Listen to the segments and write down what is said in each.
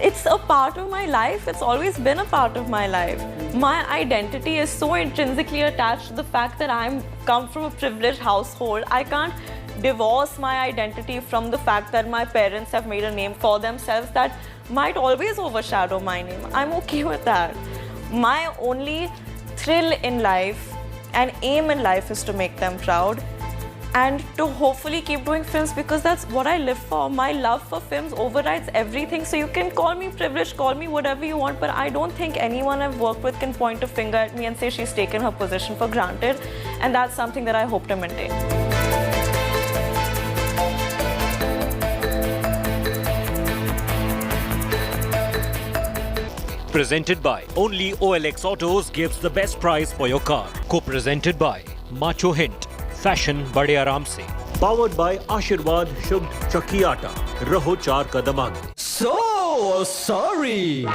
it's a part of my life. It's always been a part of my life. My identity is so intrinsically attached to the fact that I come from a privileged household. I can't divorce my identity from the fact that my parents have made a name for themselves that might always overshadow my name. I'm okay with that. My only thrill in life and aim in life is to make them proud and to hopefully keep doing films, because that's what I live for. My love for films overrides everything. So you can call me privileged, call me whatever you want, but I don't think anyone I've worked with can point a finger at me and say she's taken her position for granted. And that's something that I hope to maintain. Presented by Only OLX Autos gives the best price for your car. Co-presented by Macho Hint, Fashion Bade Aaram Se. Powered by Ashirwad Shubh Chakki Aata, Raho Char Kadam Aage. So sorry.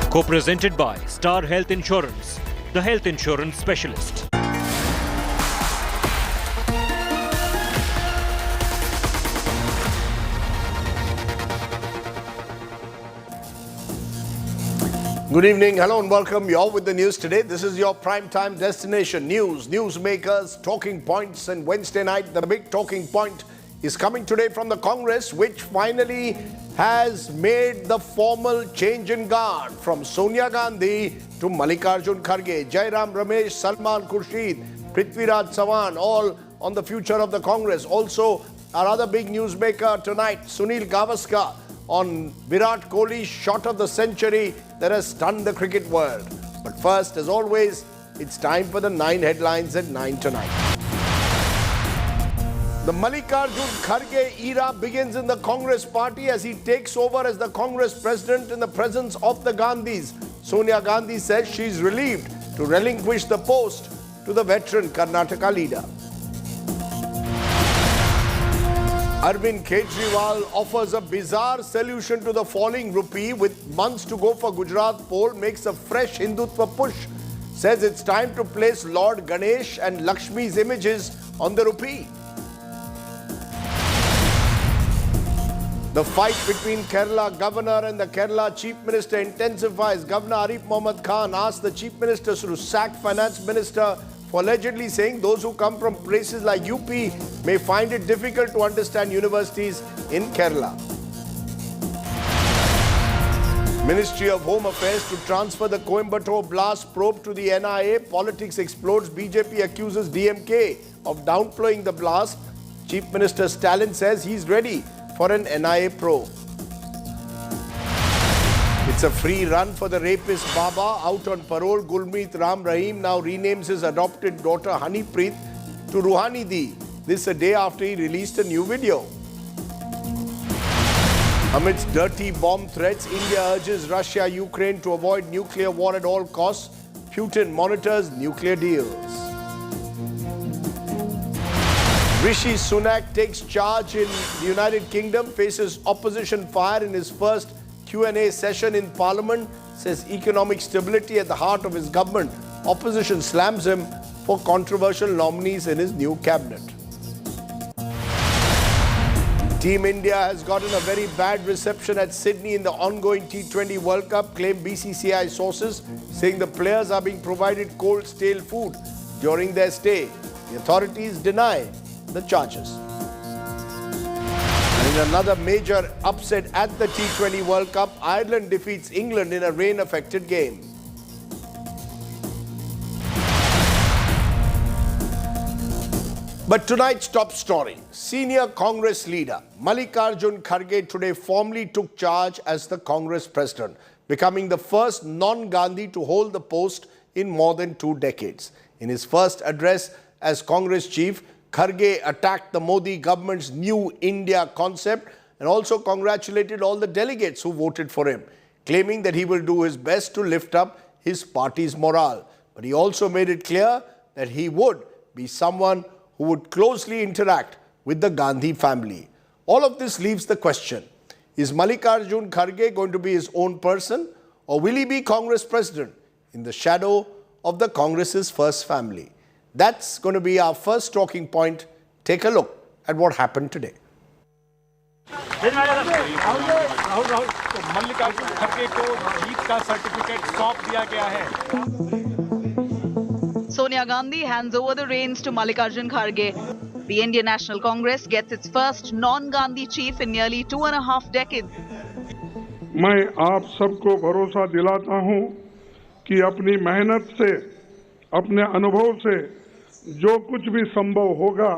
Co-presented by Star Health Insurance, the health insurance specialist. Good evening, hello and welcome. You're with the news today. This is your primetime destination. News, newsmakers, talking points, and Wednesday night, the big talking point is coming today from the Congress, which finally has made the formal change in guard from Sonia Gandhi to Mallikarjun Kharge, Jairam Ramesh, Salman Khurshid, Prithviraj Chavan, all on the future of the Congress. Also, our other big newsmaker tonight, Sunil Gavaskar, on Virat Kohli's shot of the century that has stunned the cricket world. But first, as always, it's time for the 9 headlines at 9 tonight. The Mallikarjun Kharge era begins in the Congress party as he takes over as the Congress president in the presence of the Gandhis. Sonia Gandhi says she's relieved to relinquish the post to the veteran Karnataka leader. Arvind Kejriwal offers a bizarre solution to the falling rupee with months to go for Gujarat poll, makes a fresh Hindutva push, says it's time to place Lord Ganesh and Lakshmi's images on the rupee. The fight between Kerala governor and the Kerala chief minister intensifies. Governor Arif Mohammed Khan asked the chief minister to sack finance minister for allegedly saying those who come from places like UP may find it difficult to understand universities in Kerala. Ministry of Home Affairs to transfer the Coimbatore blast probe to the NIA. Politics explodes. BJP accuses DMK of downplaying the blast. Chief Minister Stalin says he's ready for an NIA probe. It's a free run for the rapist Baba. Out on parole, Gulmeet Ram Rahim now renames his adopted daughter Hanipreet to Ruhani Di. This a day after he released a new video. Amidst dirty bomb threats, India urges Russia-Ukraine to avoid nuclear war at all costs. Putin monitors nuclear deals. Rishi Sunak takes charge in the United Kingdom, faces opposition fire in his first Q&A session in Parliament, says economic stability at the heart of his government. Opposition slams him for controversial nominees in his new cabinet. Team India has gotten a very bad reception at Sydney in the ongoing T20 World Cup, claim BCCI sources, saying the players are being provided cold, stale food during their stay. The authorities deny the charges. And in another major upset at the T20 World Cup, Ireland defeats England in a rain-affected game. But tonight's top story, senior Congress leader Mallikarjun Kharge today formally took charge as the Congress president, becoming the first non-Gandhi to hold the post in more than 2 decades. In his first address as Congress chief, Kharge attacked the Modi government's New India concept and also congratulated all the delegates who voted for him, claiming that he will do his best to lift up his party's morale. But he also made it clear that he would be someone who would closely interact with the Gandhi family. All of this leaves the question, is Mallikarjun Kharge going to be his own person, or will he be Congress president in the shadow of the Congress's first family? That's going to be our first talking point. Take a look at what happened today. Mallikarjun खड़गे को जीत का certificate सौंप दिया गया है. Sonia Gandhi hands over the reins to Mallikarjun Kharge. The Indian National Congress gets its first non-Gandhi chief in nearly 2.5 decades. मैं आप सबको भरोसा दिलाता हूं कि अपनी मेहनत से, अपने अनुभव से जो कुछ भी संभव होगा,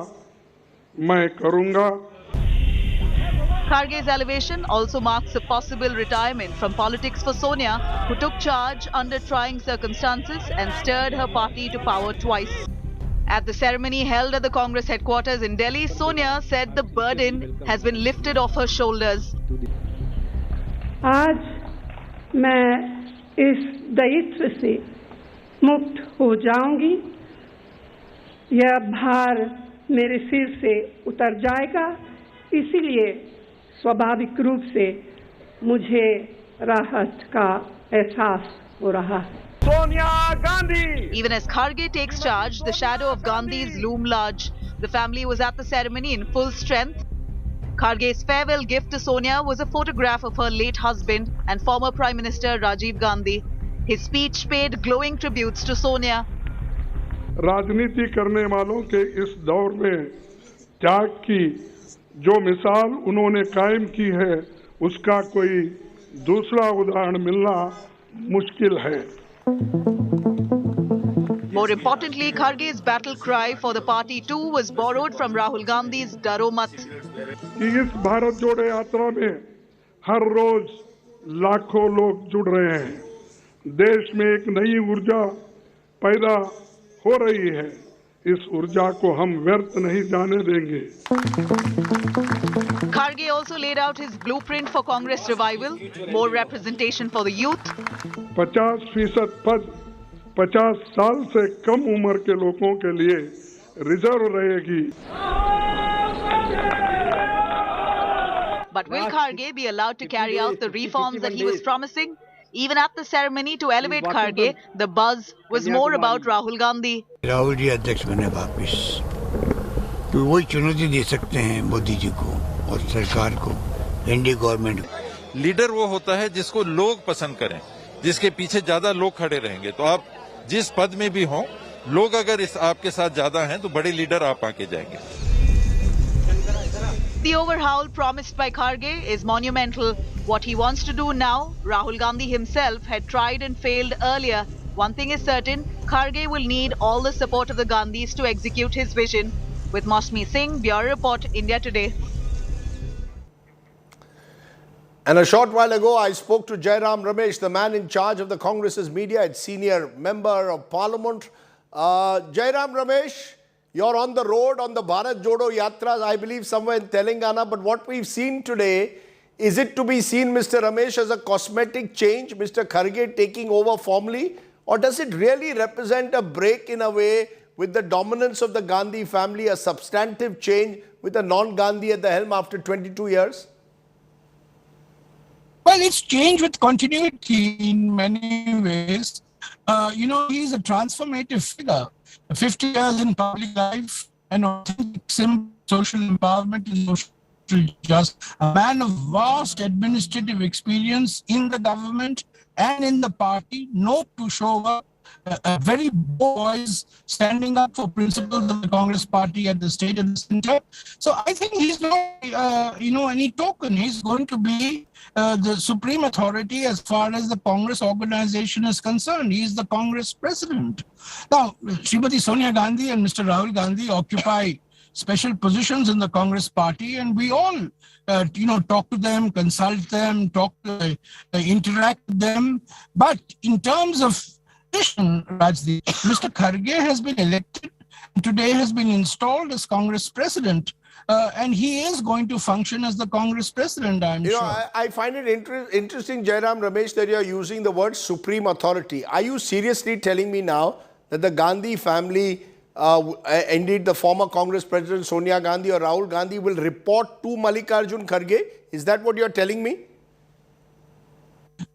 मैं करूंगा. Kharge's elevation also marks a possible retirement from politics for Sonia, who took charge under trying circumstances and stirred her party to power twice. At the ceremony held at the Congress headquarters in Delhi, Sonia said the burden has been lifted off her shoulders. आज मैं इस दायित्व से मुक्त हो जाऊंगी. यह भार मेरे सिर से उतर जाएगा. इसीलिए स्वाभाविक रूप से मुझे राहत का एहसास हो रहा है. Sonia Gandhi! Even as Kharge takes charge, the shadow of Gandhi's loom large. The family was at the ceremony in full strength. Kharge's farewell gift to Sonia was a photograph of her late husband and former Prime Minister Rajdeep Gandhi. His speech paid glowing tributes to Sonia. राजनीति करने वालों के इस दौर में त्याग की जो मिसाल उन्होंने कायम की है, उसका कोई दूसरा उदाहरण मिलना मुश्किल है. More importantly, Kharge's battle cry for the party too was borrowed from Rahul Gandhi's Daro Mat. कि इस भारत जोड़ो यात्रा में हर रोज लाखों लोग जुड़ रहे हैं. देश में एक नई ऊर्जा पैदा हो रही है. इस ऊर्जा को हम व्यर्थ नहीं जाने देंगे. Kharge also laid out his blueprint for Congress revival, more representation for the youth. 50% पद 50 साल से कम उम्र के लोगों के लिए रिजर्व रहेगी. But will Kharge be allowed to carry out the reforms that he was promising? Even at the ceremony to elevate Kharge, the buzz was more about Rahul Gandhi. Rahul ji अध्यक्ष बने वापिस, तो वही चुनौती दे सकते हैं मोदी जी को और सरकार को, एनडीए गवर्नमेंट को. लीडर वो होता है जिसको लोग पसंद करें, जिसके पीछे ज्यादा लोग खड़े रहेंगे. तो आप जिस पद में भी हों, लोग अगर इस आपके साथ ज्यादा हैं तो बड़े लीडर आप आके जाएंगे. The overhaul promised by Kharge is monumental. What he wants to do now, Rahul Gandhi himself had tried and failed earlier. One thing is certain, Kharge will need all the support of the Gandhis to execute his vision. With Mosmi Singh, Bureau Report, India Today. And a short while ago, I spoke to Jairam Ramesh, the man in charge of the Congress's media, its senior member of parliament. Jairam Ramesh, you're on the road on the Bharat Jodo Yatras, I believe somewhere in Telangana. But what we've seen today, is it to be seen, Mr. Ramesh, as a cosmetic change, Mr. Kharge taking over formally? Or does it really represent a break in a way with the dominance of the Gandhi family, a substantive change with a non-Gandhi at the helm after 22 years? Well, it's change with continuity in many ways. He's a transformative figure. 50 years in public life, an authentic symbol of social empowerment and social justice. A man of vast administrative experience in the government and in the party, known to show up, a very bold voice standing up for principles of the Congress party at the state and the center. So I think he's not, any token. He's going to be the supreme authority as far as the Congress organization is concerned. He is the Congress president. Now, Srimati Sonia Gandhi and Mr. Rahul Gandhi occupy special positions in the Congress party, and we all, talk to them, consult them, interact with them. But in terms of Rajdeep, Mr. Kharge has been elected and today has been installed as Congress president, and he is going to function as the Congress president, I'm sure. I find it interesting, Jairam Ramesh, that you're using the word supreme authority. Are you seriously telling me now that the Gandhi family, indeed the former Congress president Sonia Gandhi or Rahul Gandhi, will report to Mallikarjun Kharge? Is that what you're telling me?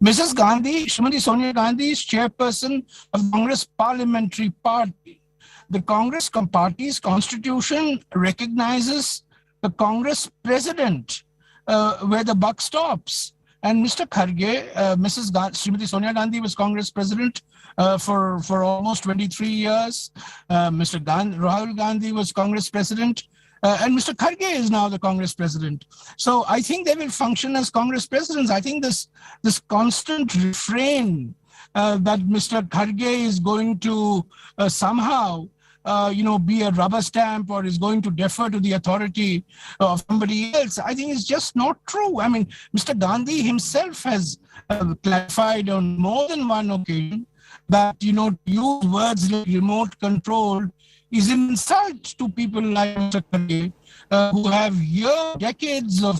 Mrs. Gandhi, Srimati Sonia Gandhi is chairperson of the Congress Parliamentary Party. The Congress Party's constitution recognizes the Congress president where the buck stops. And Mr. Kharge, Srimati Sonia Gandhi was Congress president for almost 23 years. Rahul Gandhi was Congress president. And Mr. Kharge is now the Congress president. So I think they will function as Congress presidents. I think this constant refrain that Mr. Kharge is going to somehow, be a rubber stamp or is going to defer to the authority of somebody else, I think is just not true. I mean, Mr. Gandhi himself has clarified on more than one occasion that, to use words like remote control is an insult to people like Mr. Kharge, who have decades of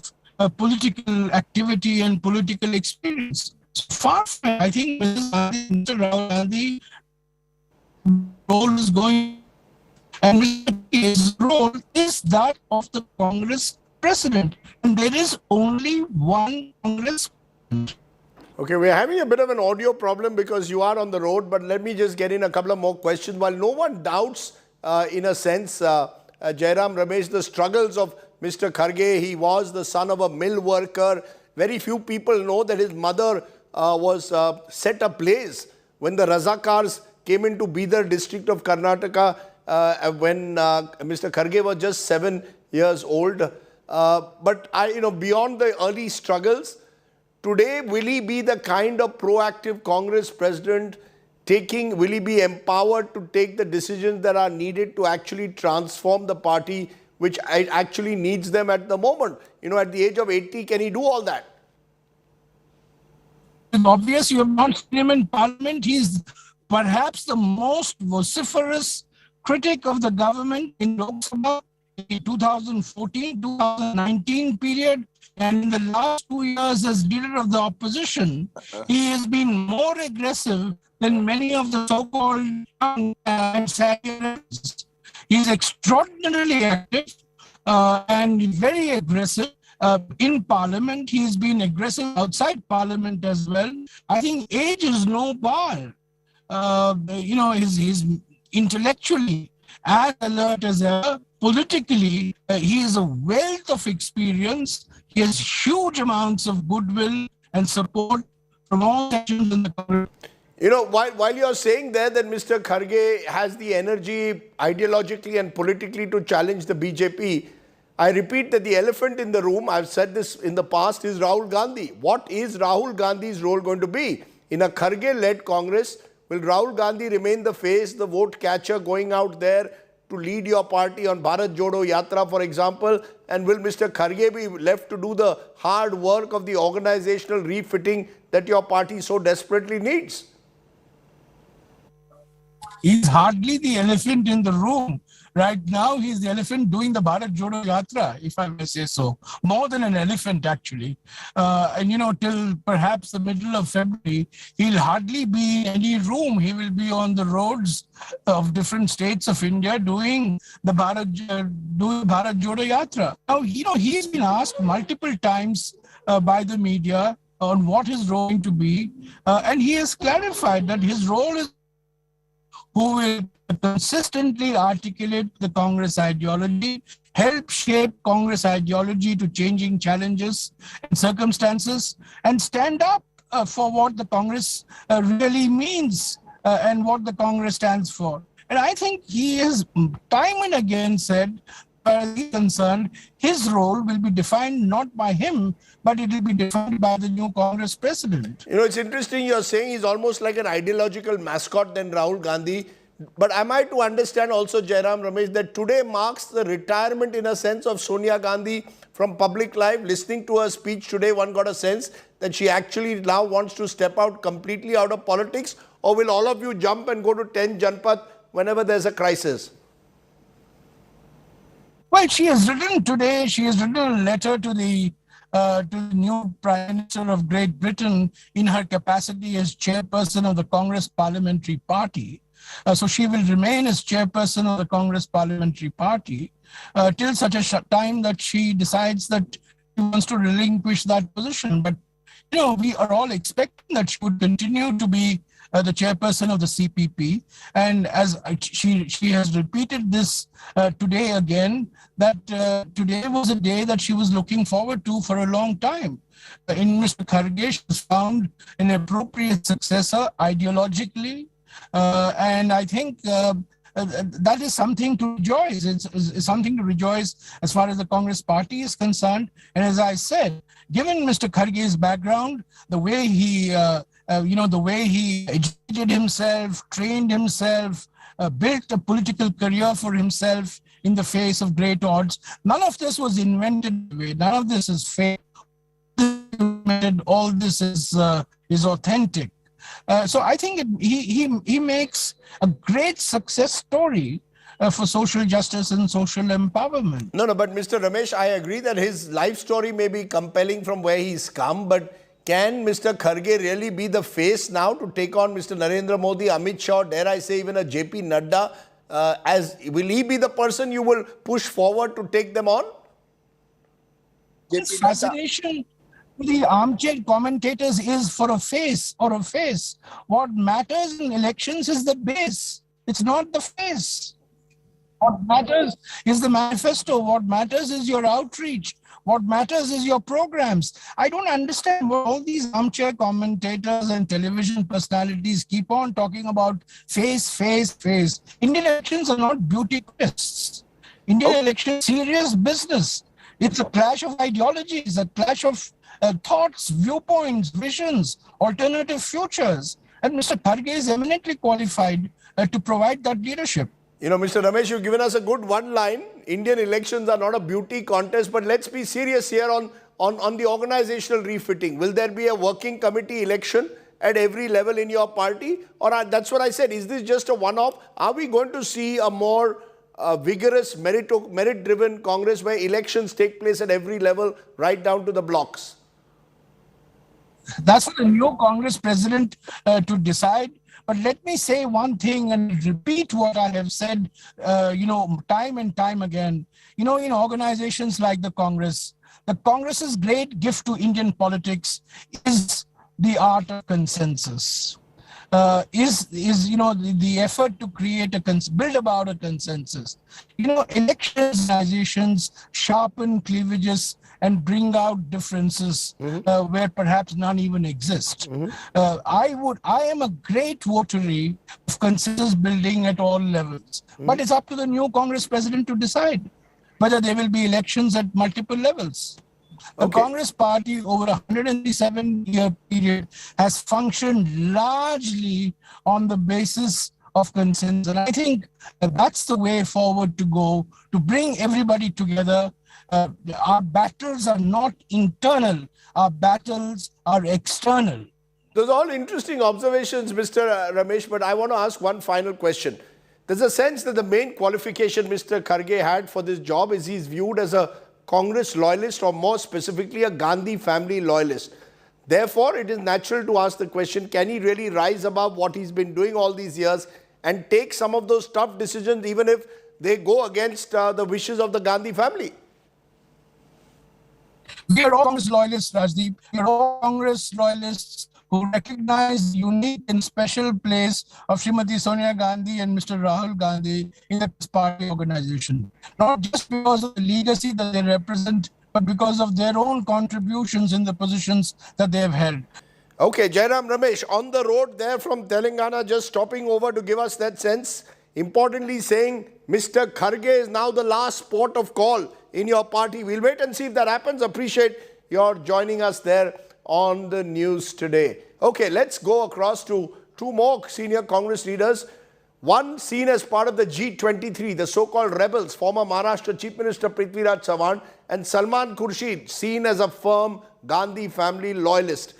political activity and political experience. So far from it, I think Mr. Rahul Gandhi role is going, and his role is that of the Congress president. And there is only one Congress president. Okay, we're having a bit of an audio problem because you are on the road, but let me just get in a couple of more questions. While no one doubts, in a sense, Jairam Ramesh, the struggles of Mr. Kharge, he was the son of a mill worker. Very few people know that his mother was set ablaze when the Razakars came into Bidar district of Karnataka when Mr. Kharge was just 7 years old. But beyond the early struggles, today, will he be the kind of proactive Congress president will he be empowered to take the decisions that are needed to actually transform the party, which actually needs them at the moment? At the age of 80, can he do all that? It's obvious you have not seen him in parliament. He's perhaps the most vociferous critic of the government in Lok Sabha in 2014-2019 period. And in the last 2 years as leader of the opposition, he has been more aggressive than many of the so-called anti-terrorists. He's extraordinarily active and very aggressive in Parliament. He's been aggressive outside Parliament as well. I think age is no bar. He's intellectually as alert as ever. Politically, he is a wealth of experience. He has huge amounts of goodwill and support from all sections in the Congress. While you're saying there that Mr. Kharge has the energy ideologically and politically to challenge the BJP, I repeat that the elephant in the room, I've said this in the past, is Rahul Gandhi. What is Rahul Gandhi's role going to be? In a Kharge-led Congress, will Rahul Gandhi remain the face, the vote catcher, going out there to lead your party on Bharat Jodo Yatra, for example? And will Mr. Kharge be left to do the hard work of the organizational refitting that your party so desperately needs? He's hardly the elephant in the room. Right now, he's the elephant doing the Bharat Jodo Yatra, if I may say so. More than an elephant, actually. And, till perhaps the middle of February, he'll hardly be in any room. He will be on the roads of different states of India doing the Bharat Jodo Yatra. Now, he's been asked multiple times by the media on what his role is going to be. And he has clarified that his role is who will consistently articulate the Congress ideology, help shape Congress ideology to changing challenges and circumstances, and stand up for what the Congress really means and what the Congress stands for. And I think he has time and again said, as he's concerned, his role will be defined not by him, but it will be defined by the new Congress president. It's interesting you're saying he's almost like an ideological mascot than Rahul Gandhi. But am I to understand also, Jairam Ramesh, that today marks the retirement in a sense of Sonia Gandhi from public life? Listening to her speech today, one got a sense that she actually now wants to step out completely out of politics? Or will all of you jump and go to 10 Janpath whenever there's a crisis? Well, she has written a letter to the new Prime Minister of Great Britain in her capacity as chairperson of the Congress Parliamentary Party. So she will remain as chairperson of the Congress Parliamentary Party till such a time that she decides that she wants to relinquish that position. But, we are all expecting that she would continue to be the chairperson of the CPP. And as she has repeated this today again, that today was a day that she was looking forward to for a long time. In Mr. Kharge, she has found an appropriate successor ideologically. And I think that is something to rejoice. It's something to rejoice as far as the Congress party is concerned. And as I said, given Mr. Kharge's background, the way he educated himself, trained himself, built a political career for himself in the face of great odds, none of this was invented. None of this is fake. All this is authentic. So I think he makes a great success story for social justice and social empowerment. No, but Mr. Ramesh, I agree that his life story may be compelling from where he's come, but can Mr. Kharge really be the face now to take on Mr. Narendra Modi, Amit Shah, dare I say even a JP Nadda? Will he be the person you will push forward to take them on? This fascination the armchair commentators is for a face or a face. What matters in elections is the base. It's not the face. What matters is the manifesto. What matters is your outreach. What matters is your programs. I don't understand why all these armchair commentators and television personalities keep on talking about face, face, face. Indian elections are not beauty contests. Indian elections serious business. It's a clash of ideologies, a clash of thoughts, viewpoints, visions, alternative futures. And Mr. Kharge is eminently qualified to provide that leadership. Mr. Ramesh, you've given us a good one line. Indian elections are not a beauty contest, but let's be serious here on the organizational refitting. Will there be a working committee election at every level in your party? Or that's what I said. Is this just a one-off? Are we going to see a more vigorous, merit-driven Congress where elections take place at every level, right down to the blocks? That's for the new Congress president to decide. But let me say one thing and repeat what I have said, time and time again. In organizations like the Congress's great gift to Indian politics is the art of consensus. The effort to create build about a consensus. Election organizations sharpen cleavages and bring out differences where perhaps none even exist. I am a great votary of consensus building at all levels, but it's up to the new Congress president to decide. whether there will be elections at multiple levels. The Congress party over a 107-year period has functioned largely on the basis of consensus. And I think that's the way forward to go, to bring everybody together. Our battles are not internal, our battles are external. Those are all interesting observations, Mr. Ramesh, but I want to ask one final question. There's a sense that the main qualification Mr. Kharge had for this job is he's viewed as a Congress loyalist, or more specifically a Gandhi family loyalist. Therefore, it is natural to ask the question, can he really rise above what he's been doing all these years and take some of those tough decisions even if they go against the wishes of the Gandhi family? We are all Congress loyalists, Rajdeep. We are all Congress loyalists who recognize the unique and special place of Srimati Sonia Gandhi and Mr. Rahul Gandhi in the party organization. Not just because of the legacy that they represent, but because of their own contributions in the positions that they have held. Okay, Jairam Ramesh, on the road there from Telangana, just stopping over to give us that sense, importantly saying Mr. Kharge is now the last port of call in your party. We'll wait and see if that happens. Appreciate your joining us there on the news today. Okay, let's go across to two more senior Congress leaders. One seen as part of the G23, the so-called rebels, former Maharashtra Chief Minister Prithviraj Chavan and Salman Khurshid, seen as a firm Gandhi family loyalist.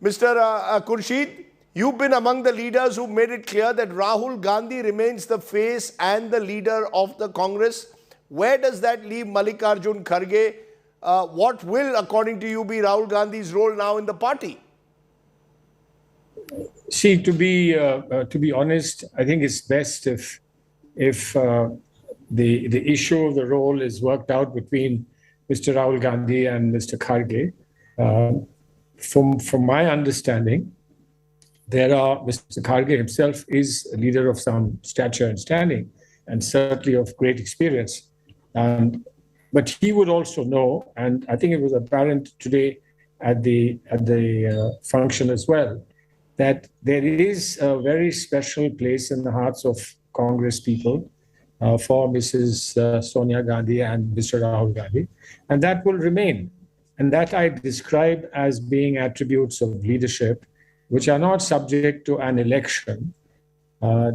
Mr. Khurshid, you've been among the leaders who made it clear that Rahul Gandhi remains the face and the leader of the Congress. Where does that leave Mallikarjun Kharge? What will, according to you, be Rahul Gandhi's role now in the party? See, to be honest, I think it's best if the issue of the role is worked out between Mr. Rahul Gandhi and Mr. Kharge. From my understanding, Mr. Kharge himself is a leader of some stature and standing, and certainly of great experience. But he would also know, and I think it was apparent today at the function as well, that there is a very special place in the hearts of Congress people for Mrs. Sonia Gandhi and Mr. Rahul Gandhi, and that will remain. And that I describe as being attributes of leadership, which are not subject to an election.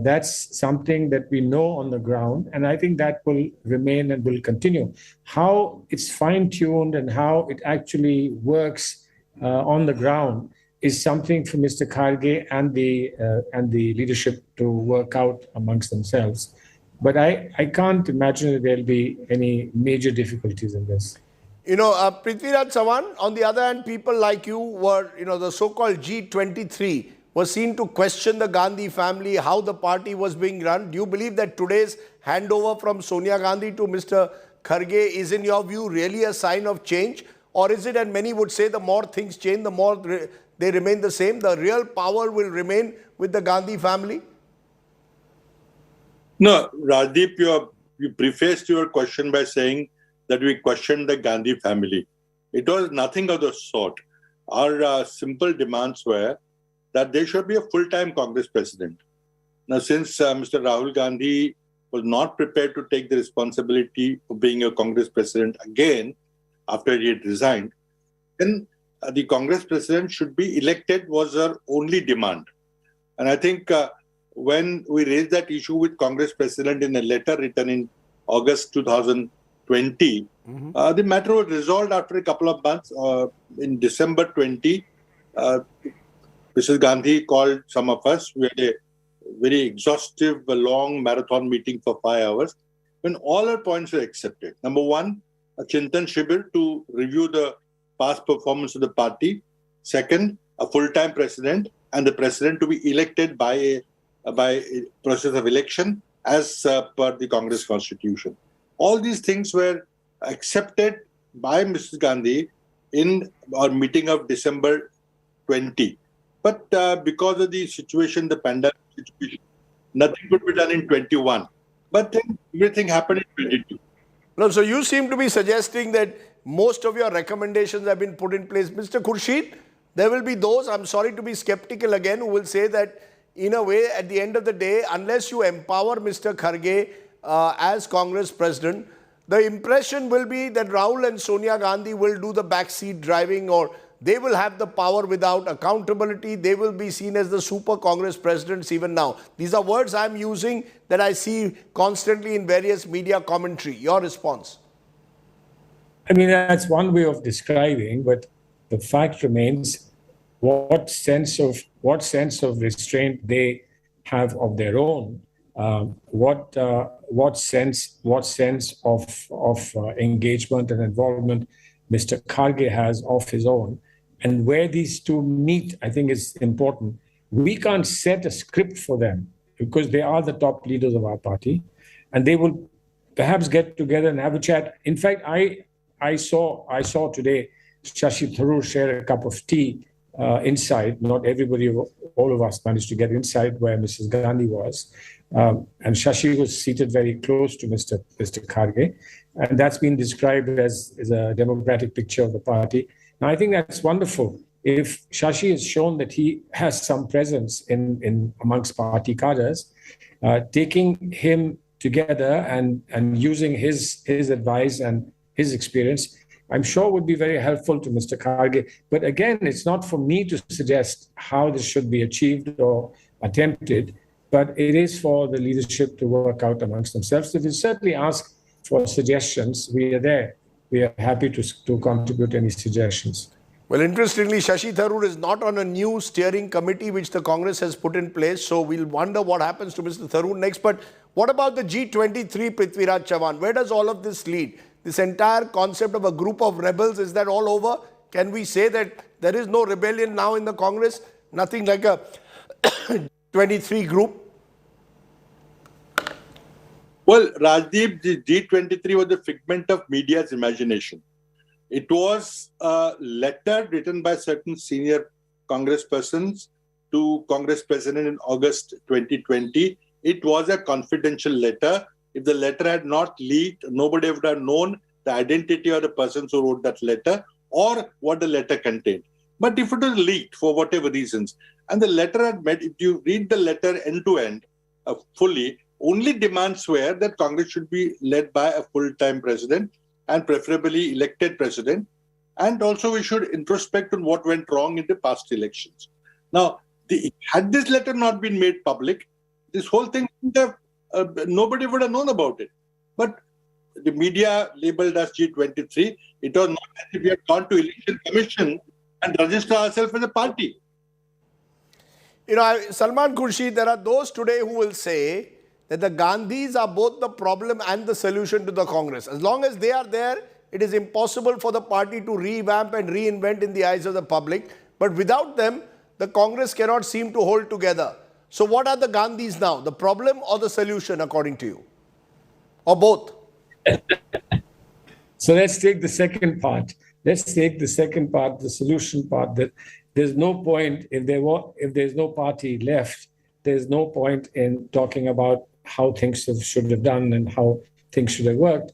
That's something that we know on the ground, and I think that will remain and will continue. How it's fine-tuned and how it actually works on the ground is something for Mr. Kharge and the leadership to work out amongst themselves. But I can't imagine that there'll be any major difficulties in this. You know, Prithviraj Chavan, on the other hand, people like you were, the so-called G23 were seen to question the Gandhi family, how the party was being run. Do you believe that today's handover from Sonia Gandhi to Mr. Kharge is, in your view, really a sign of change? Or is it, and many would say, the more things change, the more they remain the same, the real power will remain with the Gandhi family? No, Rajdeep, you prefaced your question by saying that we questioned the Gandhi family. It was nothing of the sort. Our simple demands were that there should be a full-time Congress president. Now, since Mr. Rahul Gandhi was not prepared to take the responsibility of being a Congress president again after he had resigned, then the Congress president should be elected was our only demand. And I think when we raised that issue with Congress president in a letter written in August 2020, the matter was resolved after a couple of months. In December 20, Mrs. Gandhi called some of us. We had a very exhaustive, long marathon meeting for 5 hours, when all our points were accepted. Number one, a Chintan Shibir to review the past performance of the party. Second, a full-time president, and the president to be elected by a process of election as per the Congress constitution. All these things were accepted by Mrs. Gandhi in our meeting of December 20. But because of the situation, the pandemic situation, nothing could be done in 21. But then everything happened in 22. No, so you seem to be suggesting that most of your recommendations have been put in place. Mr. Khurshid, there will be those, I'm sorry to be skeptical again, who will say that in a way, at the end of the day, unless you empower Mr. Kharge as Congress president, the impression will be that Rahul and Sonia Gandhi will do the backseat driving, or they will have the power without accountability. They will be seen as the super Congress presidents even now. These are words I'm using that I see constantly in various media commentary. Your response? I mean, that's one way of describing, but the fact remains, what sense of restraint they have of their own, what sense of engagement and involvement Mr. Kharge has of his own, and where these two meet, I think is important. We can't set a script for them because they are the top leaders of our party, and they will perhaps get together and have a chat. In fact, I saw today Shashi Tharoor share a cup of tea inside. Not everybody, all of us managed to get inside where Mrs. Gandhi was. And Shashi was seated very close to Mr. Kharge. And that's been described as a democratic picture of the party. Now, I think that's wonderful. If Shashi has shown that he has some presence in amongst party cadres, taking him together and using his advice and his experience, I'm sure would be very helpful to Mr. Kharge. But again, it's not for me to suggest how this should be achieved or attempted, but it is for the leadership to work out amongst themselves. If you certainly ask for suggestions, we are there. We are happy to contribute any suggestions. Well, interestingly, Shashi Tharoor is not on a new steering committee which the Congress has put in place. So we'll wonder what happens to Mr. Tharoor next. But what about the G23, Prithviraj Chavan? Where does all of this lead? This entire concept of a group of rebels, is that all over? Can we say that there is no rebellion now in the Congress? Nothing like a 23 group? Well, Rajdeep, the G23 was the figment of media's imagination. It was a letter written by certain senior congresspersons to Congress President in August 2020. It was a confidential letter. If the letter had not leaked, nobody would have known the identity of the persons who wrote that letter or what the letter contained. But if it was leaked for whatever reasons, and the letter had met, if you read the letter end to end fully, only demands were that Congress should be led by a full-time president and preferably elected president. And also we should introspect on what went wrong in the past elections. Now, had this letter not been made public, this whole thing would have nobody would have known about it. But the media labeled us G23. It was not as if we had gone to Election Commission and registered ourselves as a party. You know, Salman Khurshid, there are those today who will say that the Gandhis are both the problem and the solution to the Congress. As long as they are there, it is impossible for the party to revamp and reinvent in the eyes of the public. But without them, the Congress cannot seem to hold together. So what are the Gandhis now? The problem or the solution, according to you? Or both? So let's take the second part. Let's take the second part, the solution part, that there's no point, if there's no party left, there's no point in talking about how things should have done and how things should have worked.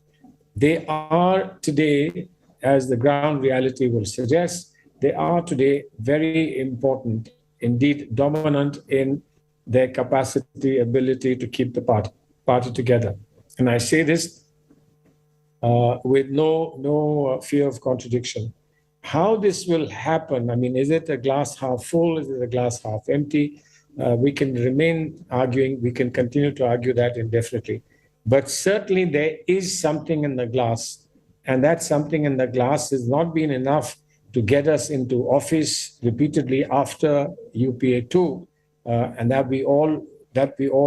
They are today, as the ground reality will suggest, they are today very important, indeed dominant in their capacity, ability to keep the party together. And I say this with no fear of contradiction. How this will happen, I mean, is it a glass half full? Is it a glass half empty? We can remain arguing. We can continue to argue that indefinitely. But certainly there is something in the glass. And that something in the glass has not been enough to get us into office repeatedly after UPA 2. And that we all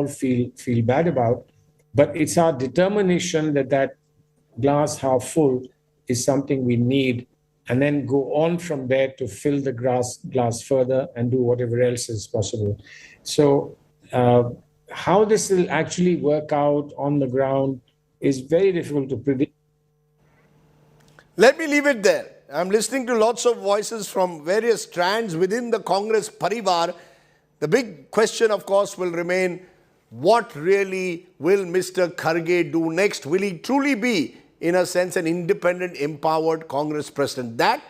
feel bad about. But it's our determination that glass half full is something we need, and then go on from there to fill the glass further and do whatever else is possible. So how this will actually work out on the ground is very difficult to predict. Let me leave it there. I'm listening to lots of voices from various strands within the Congress parivar. The big question, of course, will remain, what really will Mr. Kharge do next? Will he truly be, in a sense, an independent, empowered Congress president? That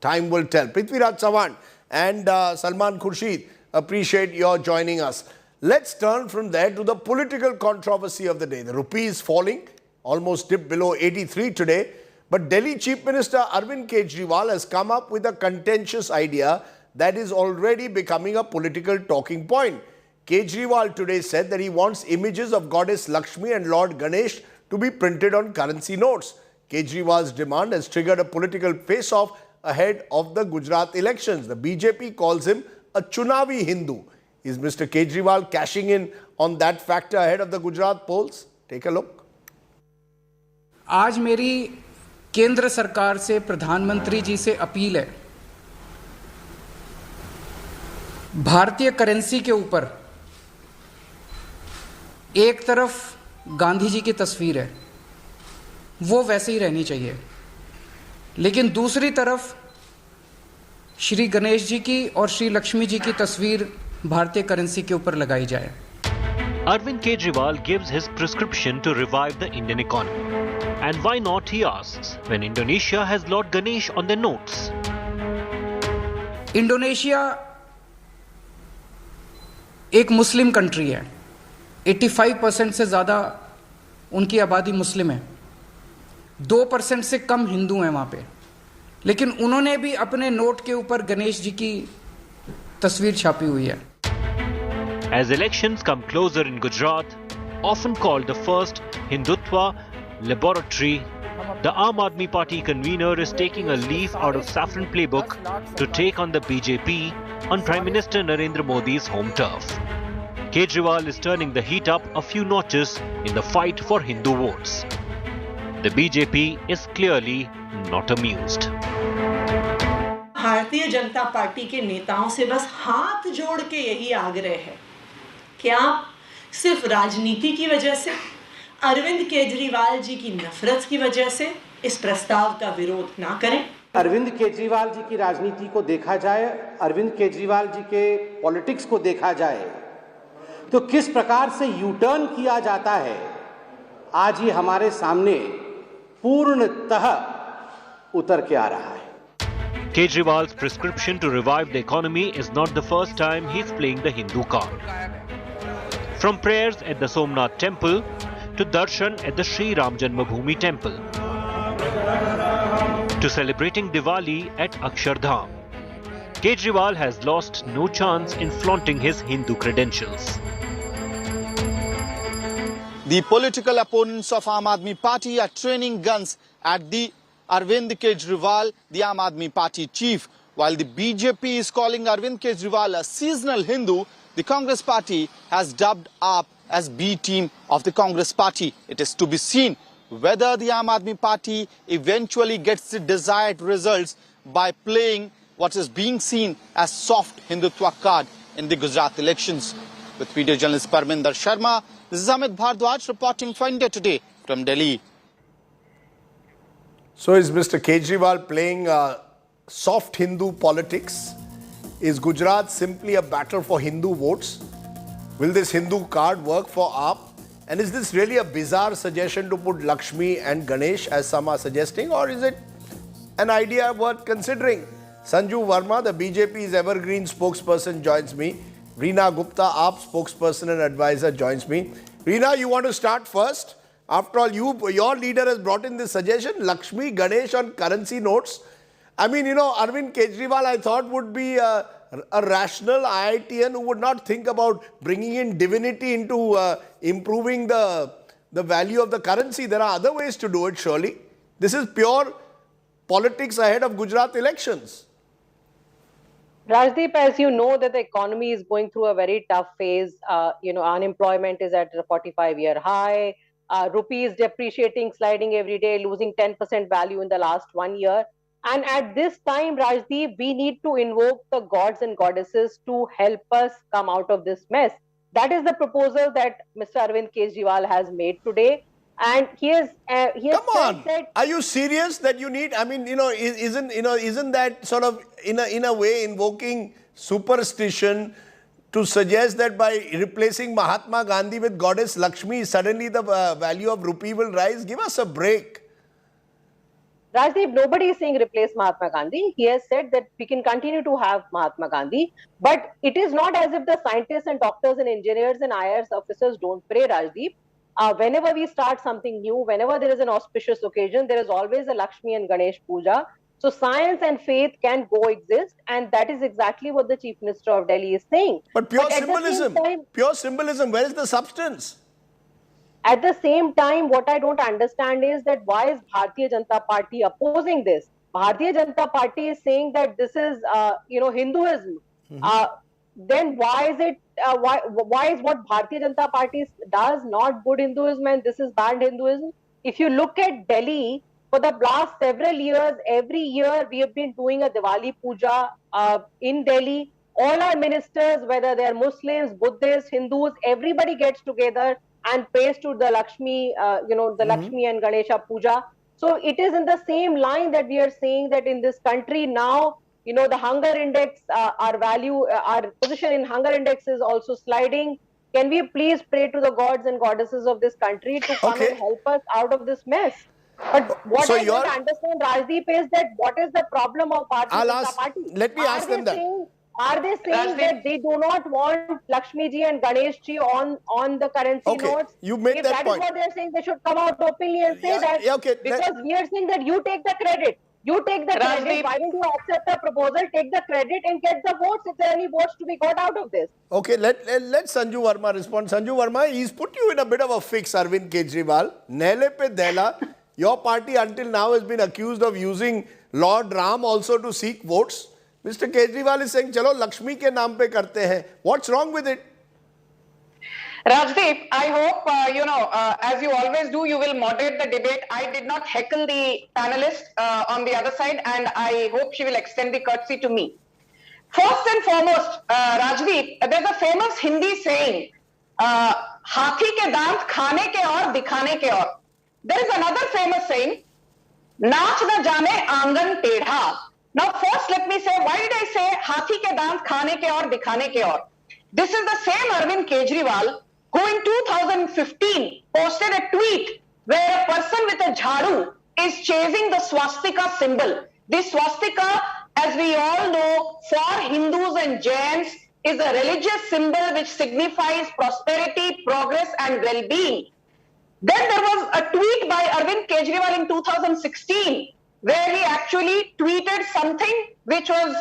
time will tell. Prithviraj Chavan and Salman Khurshid, appreciate your joining us. Let's turn from there to the political controversy of the day. The rupee is falling almost dipped below 83 today. But Delhi Chief Minister Arvind Kejriwal has come up with a contentious idea that is already becoming a political talking point. Kejriwal today said that he wants images of Goddess Lakshmi and Lord Ganesh to be printed on currency notes. Kejriwal's demand has triggered a political face-off ahead of the Gujarat elections. The BJP calls him a Chunavi Hindu. Is Mr. Kejriwal cashing in on that factor ahead of the Gujarat polls? Take a look. आज मेरी केंद्र सरकार से प्रधानमंत्री जी से appeal है, भारतीय currency के ऊपर एक तरफ गांधी जी की तस्वीर है, वो वैसे ही रहनी चाहिए, लेकिन दूसरी तरफ श्री गणेश जी की और श्री लक्ष्मी जी की तस्वीर भारतीय करेंसी के ऊपर लगाई जाए. Arvind Kejriwal gives his prescription to revive the Indian economy. And why not, he asks, when Indonesia has Lord Ganesh on their notes? Indonesia एक मुस्लिम कंट्री है. 85% से ज़्यादा उनकी आबादी मुस्लिम है. 2% से कम हिंदू हैं वहाँ पे. लेकिन उन्होंने भी अपने नोट के ऊपर गणेश जी की तस्वीर छापी हुई है. As elections come closer in Gujarat, often called the first Hindutva laboratory, the Aam Aadmi Party convener is taking a leaf out of saffron playbook to take on the BJP on Prime Minister Narendra Modi's home turf. Kejriwal is turning the heat up a few notches in the fight for Hindu votes. The BJP is clearly not amused. Bharatiya Janata party के नेताओं से बस हाथ जोड़ के यही आग्रह है कि आप सिर्फ राजनीति की वजह से, अरविंद केजरीवाल जी की नफरत की वजह से इस प्रस्ताव का विरोध ना करें. अरविंद केजरीवाल जी की राजनीति को देखा जाए, अरविंद केजरीवाल जी के पॉलिटिक्स को देखा जाए, तो किस प्रकार से यू टर्न किया जाता है, आज ये हमारे सामने पूर्णतः उतर के आ रहा है. Kejriwal's prescription to revive the economy is not the first time he's playing the Hindu card. From prayers at the Somnath temple to darshan at the Sri Ram Janmabhoomi temple to celebrating Diwali at Akshardham, Kejriwal has lost no chance in flaunting his Hindu credentials. The political opponents of Aam Aadmi Party are training guns at the Arvind Kejriwal, the Aam Aadmi Party chief. While the BJP is calling Arvind Kejriwal a seasonal Hindu, the Congress Party has dubbed AAP as B team of the Congress Party. It is to be seen whether the Aam Aadmi Party eventually gets the desired results by playing what is being seen as soft Hindutva card in the Gujarat elections. With video journalist Parminder Sharma, this is Amit Bhardwaj reporting for India Today from Delhi. So is Mr. Kejriwal playing soft Hindu politics? Is Gujarat simply a battle for Hindu votes? Will this Hindu card work for AAP? And is this really a bizarre suggestion to put Lakshmi and Ganesh as some are suggesting, or is it an idea worth considering? Sanju Verma, the BJP's evergreen spokesperson, joins me. Reena Gupta, AAP spokesperson and advisor, joins me. Reena, you want to start first? After all, your leader has brought in this suggestion, Lakshmi, Ganesh on currency notes. I mean, you know, Arvind Kejriwal, I thought, would be a rational IITian who would not think about bringing in divinity into improving the value of the currency. There are other ways to do it, surely. This is pure politics ahead of Gujarat elections. Rajdeep, as you know, that the economy is going through a very tough phase. Unemployment is at a 45-year high. Rupee is depreciating, sliding every day, losing 10% value in the last 1 year. And at this time, Rajdeep, we need to invoke the gods and goddesses to help us come out of this mess. That is the proposal that Mr. Arvind Kejriwal has made today. And he has Come on, are you serious that you need? I mean, isn't that sort of in a way invoking superstition to suggest that by replacing Mahatma Gandhi with Goddess Lakshmi, suddenly the value of rupee will rise? Give us a break. Rajdeep, nobody is saying replace Mahatma Gandhi. He has said that we can continue to have Mahatma Gandhi, but it is not as if the scientists and doctors and engineers and IAS officers don't pray, Rajdeep. Whenever we start something new, whenever there is an auspicious occasion, there is always a Lakshmi and Ganesh Puja. So science and faith can coexist, and that is exactly what the Chief Minister of Delhi is saying. But pure at symbolism, the same time, pure symbolism, where is the substance? At the same time, what I don't understand is that why is Bharatiya Janata Party opposing this? Bharatiya Janata Party is saying that this is, Hinduism. Then why is it? Why is what Bharatiya Janata Party does not good Hinduism and this is bad Hinduism? If you look at Delhi, for the last several years, every year we have been doing a Diwali Puja in Delhi. All our ministers, whether they are Muslims, Buddhists, Hindus, everybody gets together and prays to the Lakshmi, the Lakshmi and Ganesha Puja. So it is in the same line that we are saying that in this country now, the hunger index, our position in hunger index is also sliding. Can we please pray to the gods and goddesses of this country to come and help us out of this mess? But what I don't understand, Rajdeep, is that what is the problem of Bharatiya Janata Party? Let me ask them that. Are they saying that they do not want Lakshmi ji and Ganesh ji on the currency notes? You made if that point. Is what they're saying, they should come out openly and say that. Because we are saying that you take the credit. You take the credit. Why don't you accept the proposal, take the credit and get the votes? If there are any votes to be got out of this. Okay, let Sanju Verma respond. Sanju Verma, he's put you in a bit of a fix, Arvind Kejriwal. Nele pe dela. Your party until now has been accused of using Lord Ram also to seek votes. Mr. Kejriwal is saying, chalo, Lakshmi ke naam pe karte hain. What's wrong with it? Rajdeep, I hope, as you always do, you will moderate the debate. I did not heckle the panelist on the other side, and I hope she will extend the courtesy to me. First and foremost, Rajdeep, there's a famous Hindi saying, Hathi ke dant khane ke aur dikhane ke aur. There is another famous saying, Naach na jane aangan tedha. Now, first, let me say, why did I say Hathi ke dant khane ke aur dikhane ke aur? This is the same Arvind Kejriwal who in 2015 posted a tweet where a person with a jharu is chasing the swastika symbol. This swastika, as we all know, for Hindus and Jains, is a religious symbol which signifies prosperity, progress and well-being. Then there was a tweet by Arvind Kejriwal in 2016 where he actually tweeted something which was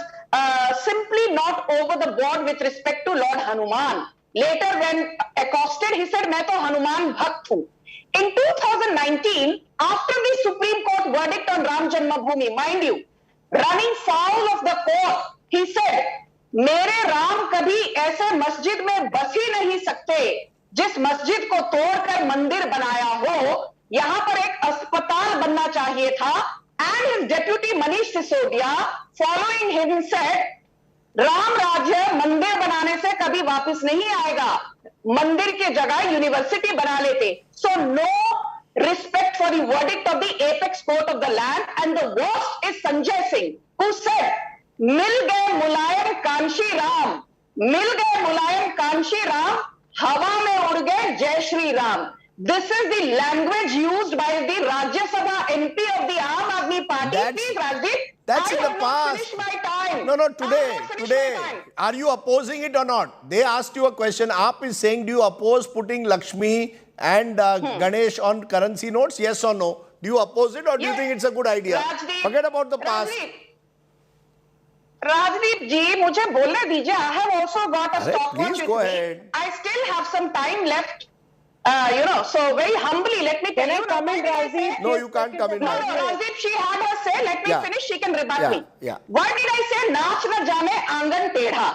simply not over the board with respect to Lord Hanuman. Later when accosted, he said, "Main to Hanuman Bhakt hu." In 2019, after the Supreme Court verdict on Ram Janmabhoomi, mind you, running foul of the court, he said, "मेरे राम कभी ऐसे मस्जिद में बस ही नहीं सकते जिस मस्जिद को तोड़कर मंदिर बनाया हो, यहाँ पर एक अस्पताल बनना चाहिए था." And his deputy Manish Sisodia, following him, said, "Ram राज्य मंदिर बनाने से कभी वापस नहीं आएगा, मंदिर के जगह यूनिवर्सिटी बना लेते." So no respect for the verdict of the apex court of the land. And the worst is Sanjay Singh, who said, "मिल गए मुलायम कांशी राम, मिल गए मुलायम कांशी राम, हवा में उड़ गए जय Shri Ram." This is the language used by the Rajya Sabha MP of the Aam Aadmi Party. Please, Rajdeep. That's in the past. No, today. Are you opposing it or not? They asked you a question. Aap is saying, do you oppose putting Lakshmi and Ganesh on currency notes? Yes or no? Do you oppose it or do you think it's a good idea? Rajdeep, forget about the past. Rajdeep ji, मुझे बोलने दीजिए. I have also got a stopwatch with me. I still have some time left. So very humbly, let me tell you. Come in, Rajdeep? No, you can't come in. No, Rajdeep, she had her say. Let me finish. She can rebut me. Why did I say naach na jane aangan tedha?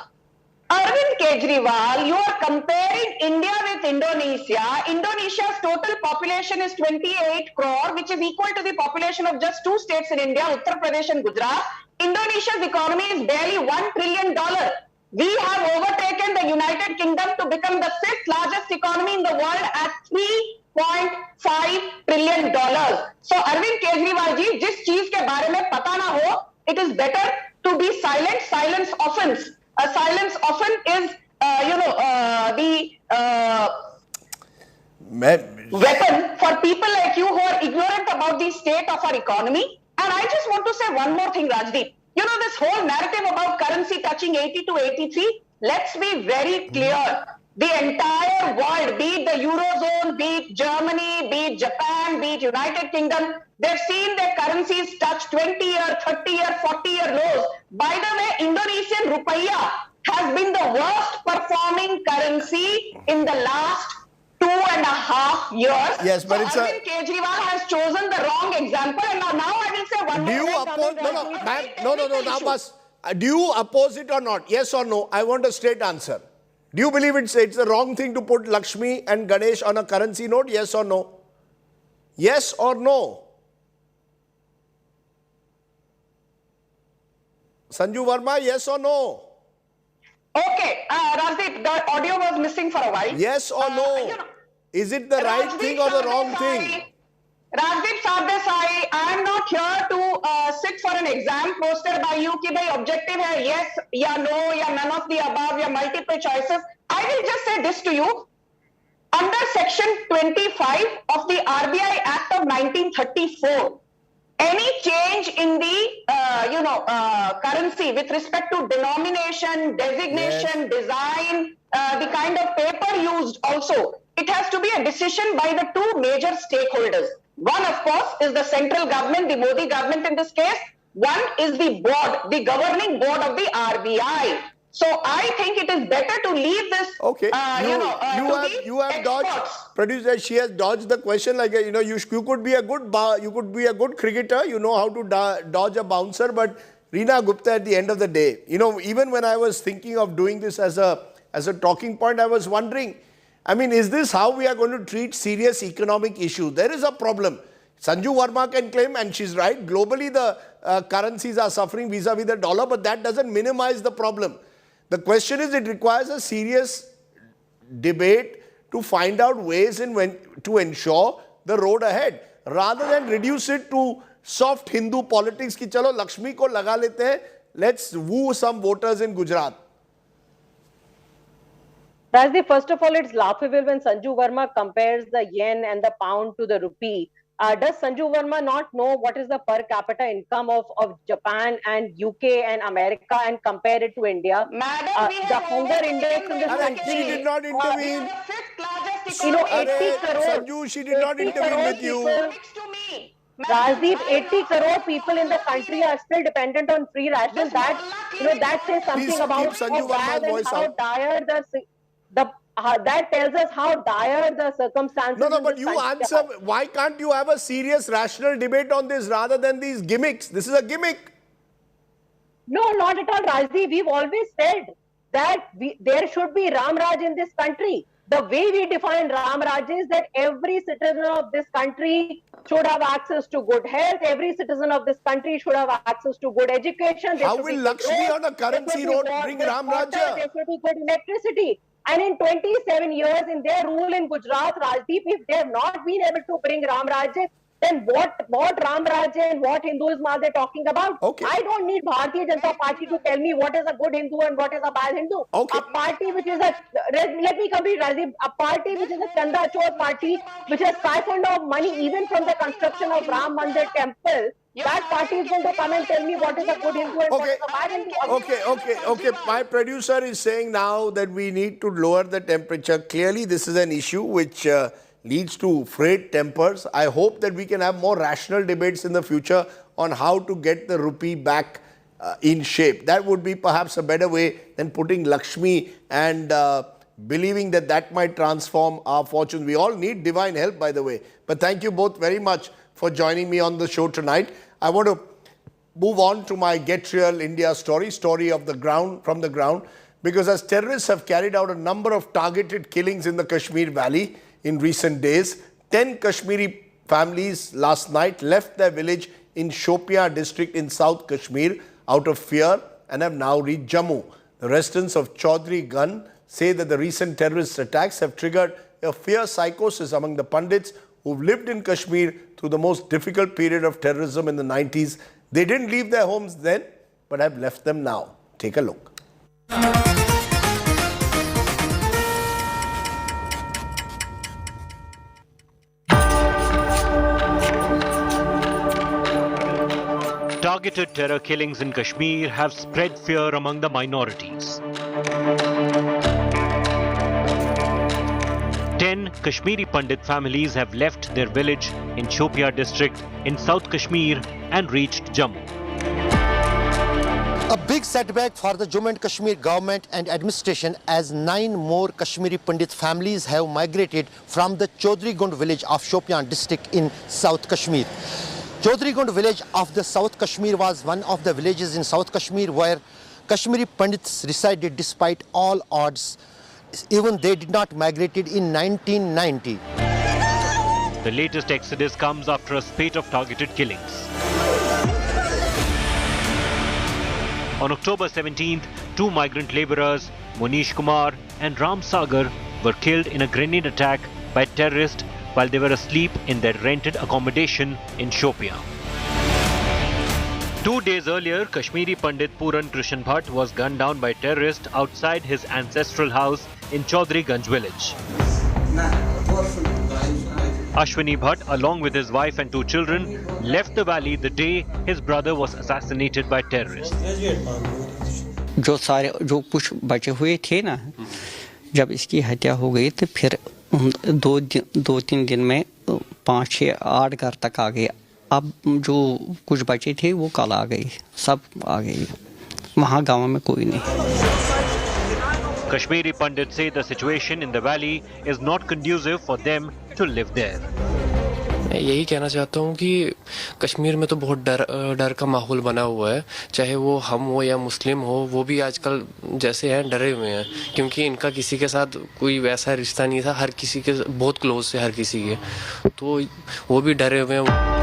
Arvind Kejriwal, you are comparing India with Indonesia. Indonesia's total population is 28 crore, which is equal to the population of just 2 states in India, Uttar Pradesh and Gujarat. Indonesia's economy is barely $1 trillion. We have overtaken the United Kingdom to become the 5th largest economy in the world at $3.5 trillion. So Arvind Kejriwal ji, जिस चीज के बारे में पता ना हो, it is better to be silent. Silence offense. Silence often is, weapon for people like you who are ignorant about the state of our economy. And I just want to say one more thing, Rajdeep. This whole narrative about currency touching 80 to 83, let's be very clear. the entire world, be it the Eurozone, be it Germany, be it Japan, be it United Kingdom, they've seen their currencies touch 20-year, 30-year, 40-year lows. By the way, Indonesian rupiah has been the worst performing currency in the last 2.5 years. Yes, but so Arvind Kejriwal has chosen the wrong example, and now I will say one Do you oppose? No, now, Bas. Do you oppose it or not? Yes or no? I want a straight answer. Do you believe it's the wrong thing to put Lakshmi and Ganesh on a currency note? Yes or no? Yes or no? Sanju Verma, yes or no? Okay, Rajdeep, the audio was missing for a while. Yes or no? Is it the right thing or the wrong thing? Rajdeep Sardesai, I am not here to sit for an exam posted by you कि भाई objective है yes या no या none of the above या multiple choices. I will just say this to you. Under section 25 of the RBI Act of 1934, any change in the currency with respect to denomination, designation, design, the kind of paper used also, it has to be a decision by the two major stakeholders. One, of course, is the central government, the Modi government in this case. One is the board, the governing board of the RBI. So I think it is better to leave this. Okay, you have dodged. Producer, she has dodged the question. Like you could be a good cricketer. You know how to dodge a bouncer. But Reena Gupta, at the end of the day, even when I was thinking of doing this as a talking point, I was wondering. I mean, is this how we are going to treat serious economic issues? There is a problem. Sanju Verma can claim, and she's right, globally the currencies are suffering vis-a-vis the dollar, but that doesn't minimize the problem. The question is, it requires a serious debate to find out ways to ensure the road ahead, rather than reduce it to soft Hindu politics ki chalo Lakshmi ko laga lete hain, let's woo some voters in Gujarat. Rajdeep, first of all, it's laughable when Sanju Verma compares the yen and the pound to the rupee. Does Sanju Verma not know what is the per capita income of Japan and UK and America and compare it to India? Madam, the hunger index in this country. She did not intervene. 80 crore. Sanju, she did not intervene with you. Rajdeep, 80 crore people in the country are still dependent on free rations. That says something about how bad and how dire that tells us how dire the circumstances. No, but you answer. Why can't you have a serious, rational debate on this rather than these gimmicks? This is a gimmick. No, not at all, Rajdeep. We've always said that there should be Ram Raj in this country. The way we define Ram Raj is that every citizen of this country should have access to good health. Every citizen of this country should have access to good education. How will Lakshmi on a currency note bring Ram Raj? There should be good electricity. And in 27 years in their rule in Gujarat, Rajdeep, if they have not been able to bring Ram Rajya, then what Ram Rajya and what Hinduism are they talking about? Okay. I don't need Bharatiya Janata Party to tell me what is a good Hindu and what is a bad Hindu. Okay. A party which is let me complete, Rajdeep. A party which is a Chanda Chor party, which has siphoned off money even from the construction of Ram Mandir temple. That party is going to come and tell me what is a good Hindu and what is a bad Hindu. Okay. My producer is saying now that we need to lower the temperature. Clearly, this is an issue which leads to frayed tempers. I hope that we can have more rational debates in the future on how to get the rupee back in shape. That would be perhaps a better way than putting Lakshmi and believing that might transform our fortunes. We all need divine help, by the way. But thank you both very much for joining me on the show tonight. I want to move on to my Get Real India story of the ground, from the ground, because as terrorists have carried out a number of targeted killings in the Kashmir Valley in recent days, 10 Kashmiri families last night left their village in Shopian district in South Kashmir out of fear and have now reached Jammu. The residents of Chaudhry Gun say that the recent terrorist attacks have triggered a fear psychosis among the Pandits who've lived in Kashmir through the most difficult period of terrorism in the 90s. They didn't leave their homes then, but have left them now. Take a look. Targeted terror killings in Kashmir have spread fear among the minorities. Kashmiri Pandit families have left their village in Shopia district in South Kashmir and reached Jammu. A big setback for the Jammu and Kashmir government and administration, as 9 more Kashmiri Pandit families have migrated from the Chaudhry Gund village of Shopian district in South Kashmir. Chaudhry Gund village of the South Kashmir was one of the villages in South Kashmir where Kashmiri Pandits resided despite all odds. Even they did not migrated in 1990. The latest exodus comes after a spate of targeted killings. On October 17th, 2 migrant labourers, Monish Kumar and Ram Sagar, were killed in a grenade attack by terrorists while they were asleep in their rented accommodation in Shopia. 2 days earlier, Kashmiri Pandit Puran Krishan Bhatt was gunned down by terrorists outside his ancestral house in Chaudhry Ganj village. Ashwini Bhatt, along with his wife and 2 children, left the valley the day his brother was assassinated by terrorists. जो कुछ बचे हुए थे ना, जब इसकी हत्या हो गई तो फिर 2-3 दिन में 5-6-8 घर तक आ गए. अब जो कुछ बचे थे वो कल आ गए, सब आ गए. वहाँ गांव में कोई नहीं. Kashmiri Pandits say the situation in the valley is not conducive for them to live there. मैं यही कहना चाहता हूँ कि कश्मीर में तो बहुत डर का माहौल बना हुआ है, चाहे वो हम हो या मुस्लिम हो, वो भी आजकल जैसे हैं डरे हुए हैं, क्योंकि इनका किसी के साथ कोई वैसा रिश्ता नहीं था, हर किसी के बहुत क्लोज थे हर किसी के, तो वो भी डरे हुए हैं.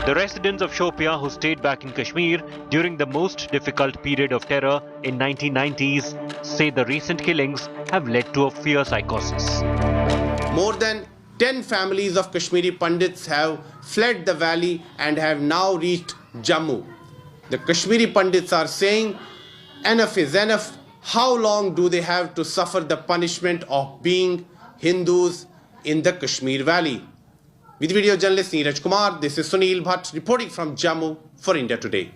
The residents of Shopia who stayed back in Kashmir during the most difficult period of terror in 1990s say the recent killings have led to a fear psychosis. More than 10 families of Kashmiri Pandits have fled the valley and have now reached Jammu. The Kashmiri Pandits are saying, enough is enough. How long do they have to suffer the punishment of being Hindus in the Kashmir valley? With video journalist Neeraj Kumar, this is Sunil Bhatt reporting from Jammu for India Today.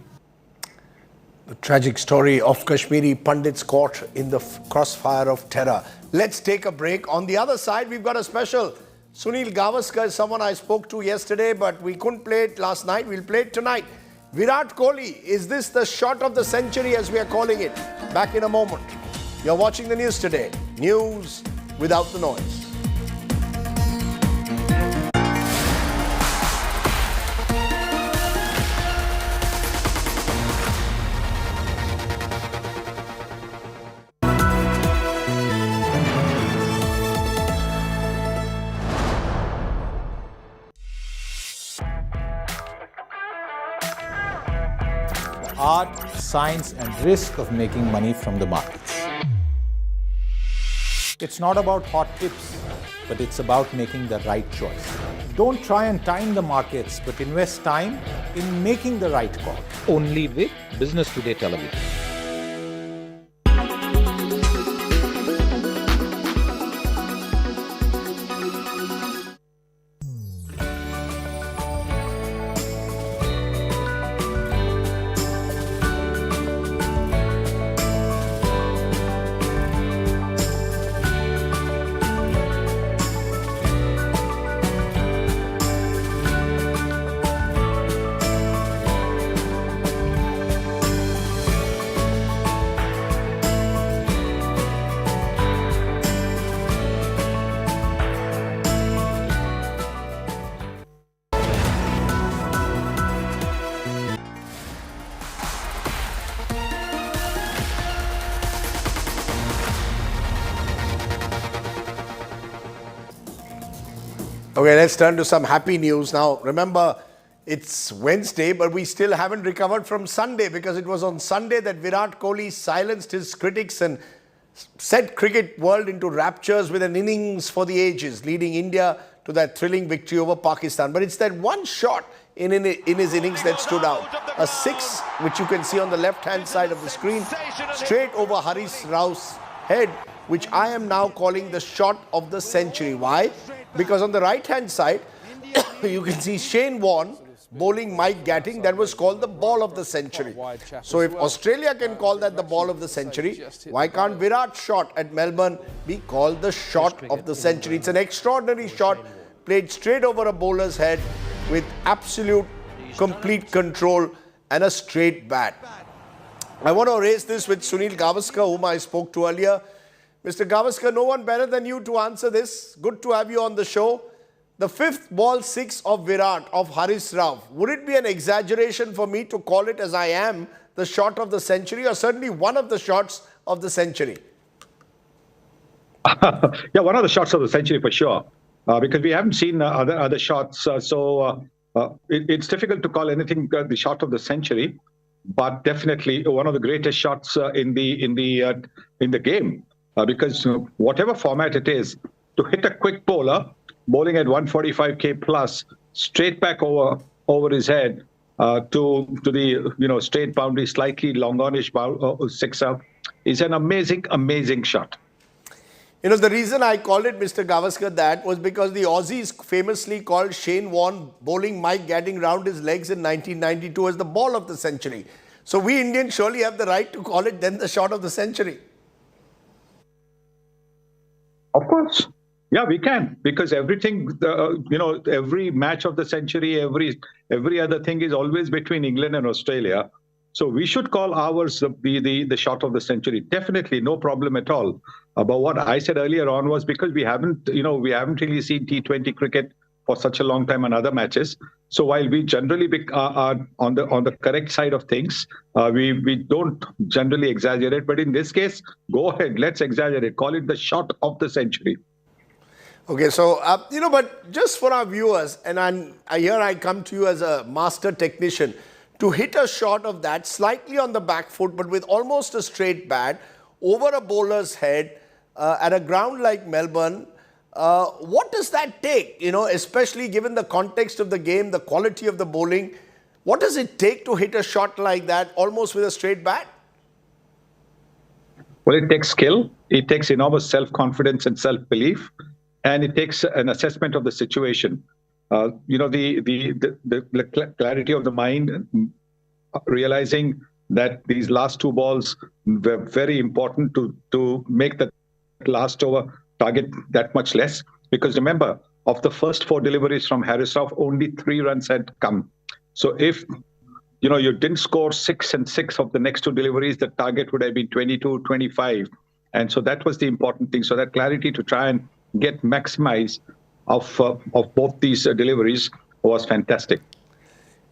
The tragic story of Kashmiri Pandits caught in the crossfire of terror. Let's take a break. On the other side, we've got a special. Sunil Gavaskar is someone I spoke to yesterday, but we couldn't play it last night. We'll play it tonight. Virat Kohli, is this the shot of the century as we are calling it? Back in a moment. You're watching the news today. News without the noise. Art, science and risk of making money from the markets. It's not about hot tips, but it's about making the right choice. Don't try and time the markets, but invest time in making the right call. Only with Business Today Television. Okay, let's turn to some happy news now. Remember, it's Wednesday, but we still haven't recovered from Sunday because it was on Sunday that Virat Kohli silenced his critics and set cricket world into raptures with an innings for the ages, leading India to that thrilling victory over Pakistan. But it's that one shot in his innings that stood out. A 6, which you can see on the left-hand side of the screen, straight over Haris Rao's head, which I am now calling the shot of the century. Why? Because on the right-hand side, you can see Shane Warne bowling Mike Gatting that was called the ball of the century. So if Australia can call that the ball of the century, why can't Virat's shot at Melbourne be called the shot of the century? It's an extraordinary shot, played straight over a bowler's head with absolute complete control and a straight bat. I want to raise this with Sunil Gavaskar, whom I spoke to earlier. Mr. Gavaskar, no one better than you to answer this. Good to have you on the show. The fifth ball six of Virat, of Haris Rav, would it be an exaggeration for me to call it as I am the shot of the century, or certainly one of the shots of the century? Yeah, one of the shots of the century for sure, because we haven't seen other shots. It's difficult to call anything the shot of the century, but definitely one of the greatest shots in the game. Because whatever format it is, to hit a quick bowler bowling at 145k plus straight back over his head to the straight boundary, slightly longonish sixer, is an amazing shot. The reason I called it, Mr. Gavaskar, that was because the Aussies famously called Shane Warne bowling Mike Gatting round his legs in 1992 as the ball of the century. So we Indians surely have the right to call it then the shot of the century. Of course. Yeah, we can, because everything, every match of the century, every other thing is always between England and Australia. So we should call ours the shot of the century. Definitely, no problem at all. But what I said earlier on was because we haven't really seen T20 cricket for such a long time and other matches. So while we generally are on the correct side of things, we don't generally exaggerate. But in this case, go ahead, let's exaggerate. Call it the shot of the century. Okay, so, but just for our viewers, and here I come to you as a master technician, to hit a shot of that slightly on the back foot, but with almost a straight bat over a bowler's head at a ground like Melbourne, what does that take, especially given the context of the game, the quality of the bowling? What does it take to hit a shot like that almost with a straight bat? Well, it takes skill. It takes enormous self-confidence and self-belief. And it takes an assessment of the situation. The clarity of the mind, realizing that these last two balls were very important to make the last over target that much less. Because remember, of the first four deliveries from Haris Rav, only 3 runs had come. So if you didn't score 6 and 6 of the next two deliveries, the target would have been 22, 25. And so that was the important thing. So that clarity to try and get maximize of both these deliveries was fantastic.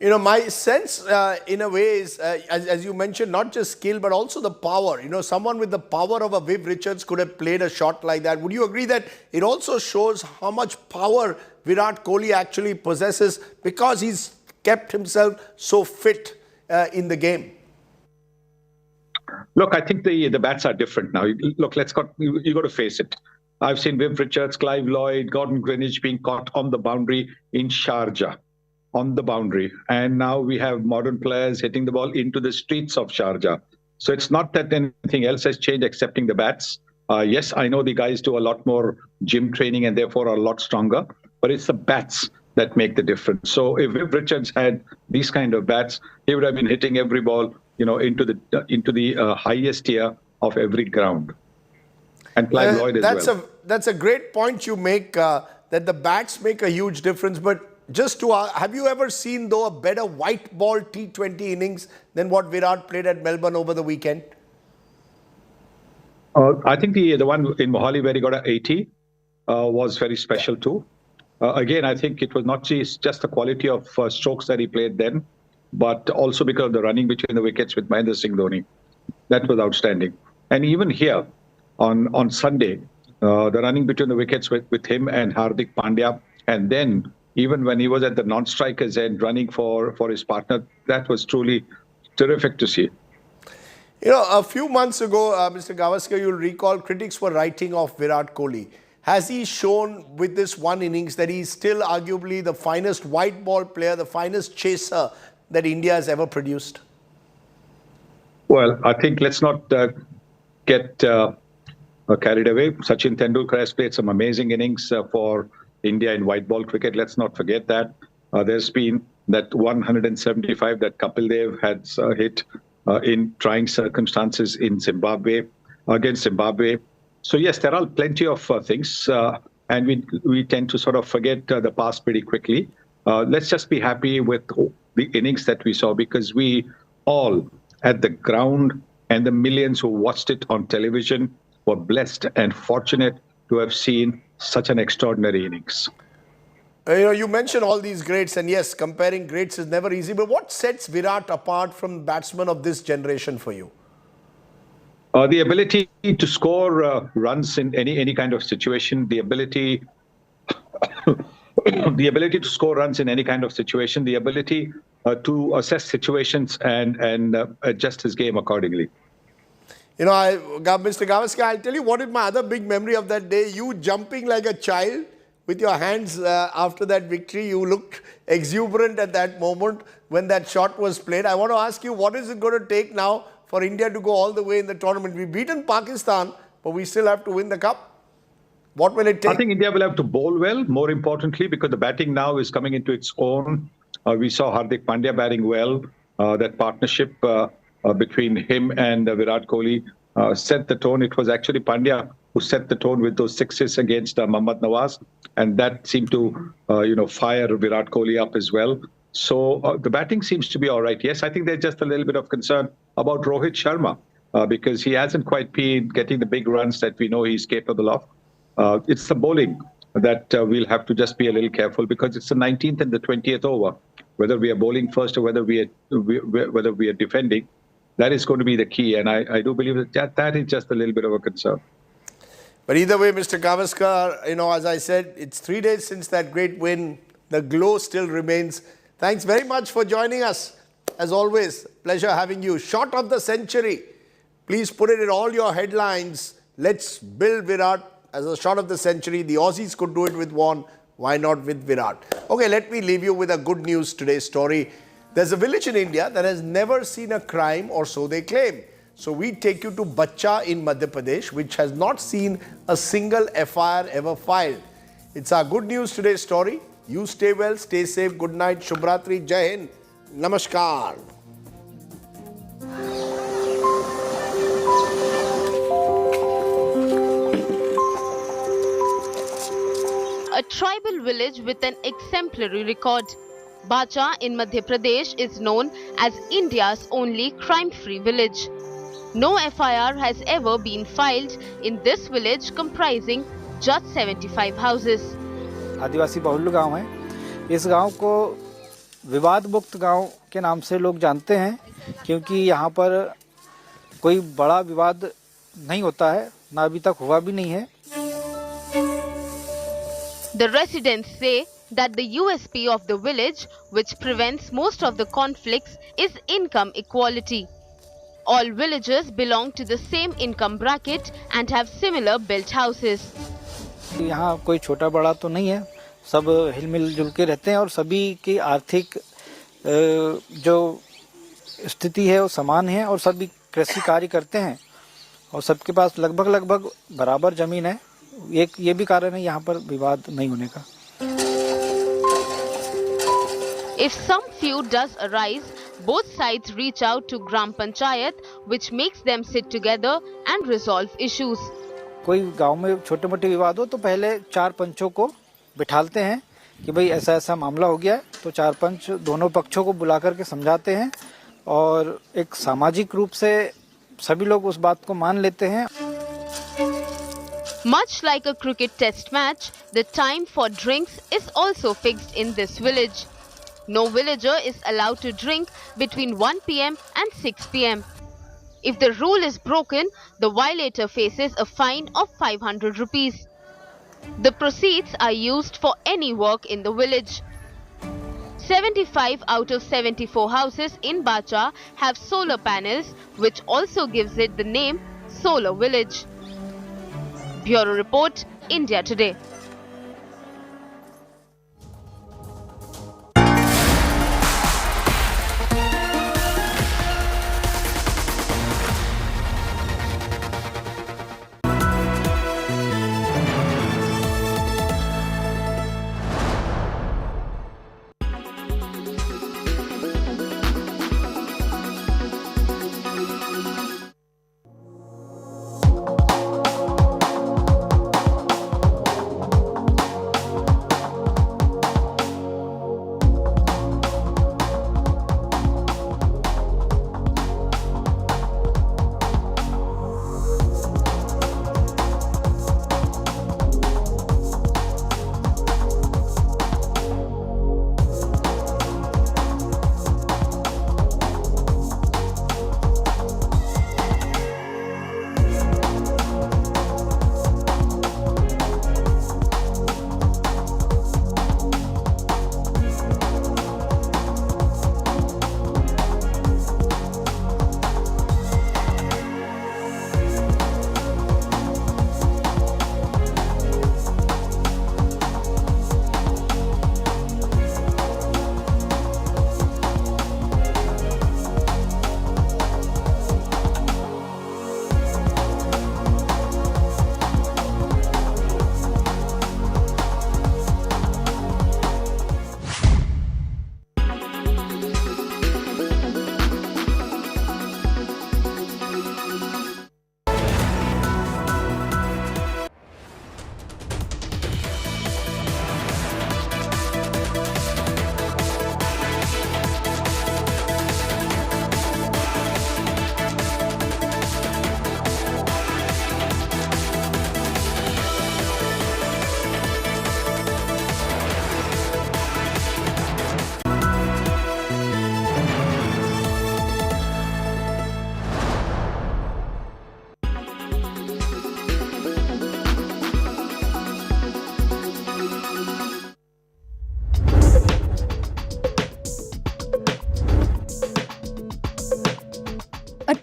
My sense in a way is, as you mentioned, not just skill, but also the power. Someone with the power of a Viv Richards could have played a shot like that. Would you agree that it also shows how much power Virat Kohli actually possesses because he's kept himself so fit in the game? Look, I think the bats are different now. Look, you got to face it. I've seen Viv Richards, Clive Lloyd, Gordon Greenwich being caught on the boundary in Sharjah, on the boundary. And now we have modern players hitting the ball into the streets of Sharjah. So it's not that anything else has changed excepting the bats. Yes, I know the guys do a lot more gym training and therefore are a lot stronger, but it's the bats that make the difference. So if Viv Richards had these kind of bats, he would have been hitting every ball, into the highest tier of every ground. And Clive Lloyd as well. That's a great point you make, that the bats make a huge difference. But just to have you ever seen, though, a better white ball T20 innings than what Virat played at Melbourne over the weekend? I think the one in Mohali where he got an 80 was very special too. Again, I think it was not just the quality of strokes that he played then, but also because of the running between the wickets with Mahendra Singh Dhoni. That was outstanding. And even here on Sunday, the running between the wickets with him and Hardik Pandya, and then even when he was at the non-strikers end running for his partner, that was truly terrific to see. A few months ago, Mr. Gavaskar, you'll recall critics were writing off Virat Kohli. Has he shown with this one innings that he's still arguably the finest white ball player, the finest chaser that India has ever produced? Well, I think let's not get carried away. Sachin Tendulkar has played some amazing innings for India in white ball cricket. Let's not forget that. There's been that 175 that Kapil Dev had hit in trying circumstances in Zimbabwe, against Zimbabwe. So yes, there are plenty of things, and we tend to sort of forget the past pretty quickly. Let's just be happy with the innings that we saw, because we all at the ground and the millions who watched it on television were blessed and fortunate to have seen such an extraordinary innings. You mentioned all these greats, and yes, comparing greats is never easy, but what sets Virat apart from batsmen of this generation for you? The ability to score runs in any kind of situation, the ability to score runs in any kind of situation, the ability to assess situations and adjust his game accordingly. Mr. Gavaskar, I'll tell you what is my other big memory of that day. You jumping like a child with your hands after that victory. You looked exuberant at that moment when that shot was played. I want to ask you, what is it going to take now for India to go all the way in the tournament? We've beaten Pakistan, but we still have to win the cup. What will it take? I think India will have to bowl well, more importantly, because the batting now is coming into its own. We saw Hardik Pandya batting well. That partnership between him and Virat Kohli set the tone. It was actually Pandya who set the tone with those sixes against Mohammad Nawaz, and that seemed to fire Virat Kohli up as well. So the batting seems to be all right. Yes, I think there's just a little bit of concern about Rohit Sharma because he hasn't quite been getting the big runs that we know he's capable of. It's the bowling that we'll have to just be a little careful, because it's the 19th and the 20th over. Whether we are bowling first or whether we are defending, that is going to be the key. And I do believe that is just a little bit of a concern. But either way, Mr. Gavaskar, as I said, it's 3 days since that great win. The glow still remains. Thanks very much for joining us. As always, pleasure having you. Shot of the century. Please put it in all your headlines. Let's build Virat as a shot of the century. The Aussies could do it with one. Why not with Virat? Okay, let me leave you with a good news today's story. There's a village in India that has never seen a crime, or so they claim. So we take you to Bacha in Madhya Pradesh, which has not seen a single FIR ever filed. It's our good news today's story. You stay well, stay safe. Good night. Shubhratri. Jai Hind. Namaskar. A tribal village with an exemplary record. Bacha in Madhya Pradesh is known as India's only crime-free village. No FIR has ever been filed in this village comprising just 75 houses. आदिवासी बहुल गांव है। इस गांव को विवाद मुक्त गांव के नाम से लोग जानते हैं, क्योंकि यहाँ पर कोई बड़ा विवाद नहीं होता है, ना अभी तक हुआ भी नहीं है। The residents say that the USP of the village, which prevents most of the conflicts, is income equality. All villagers belong to the same income bracket and have similar built houses. यहाँ कोई छोटा बड़ा तो नहीं है, सब हिलमिल जुल के रहते हैं और सभी की आर्थिक जो स्थिति है वो समान है और सभी कृषि कार्य करते हैं और सबके पास लगभग बराबर जमीन है। ये भी कारण है यहाँ पर विवाद नहीं होने का। If some feud does arise, both sides reach out to Gram Panchayat, which makes them sit together and resolve issues. कोई गांव में छोटे मोटे विवाद हो तो पहले 4 पंचों को बिठालते हैं कि भाई ऐसा ऐसा मामला हो गया है, तो 4 पंच दोनों पक्षों को बुला करके समझाते हैं और एक सामाजिक रूप से सभी लोग उस बात को मान लेते हैं। Much like a cricket test match, the time for drinks is also fixed in this village. No villager is allowed to drink between 1 p.m. and 6 p.m. If the rule is broken, the violator faces a fine of 500 rupees. The proceeds are used for any work in the village. 75 out of 74 houses in Bacha have solar panels, which also gives it the name Solar Village. Bureau Report, India Today.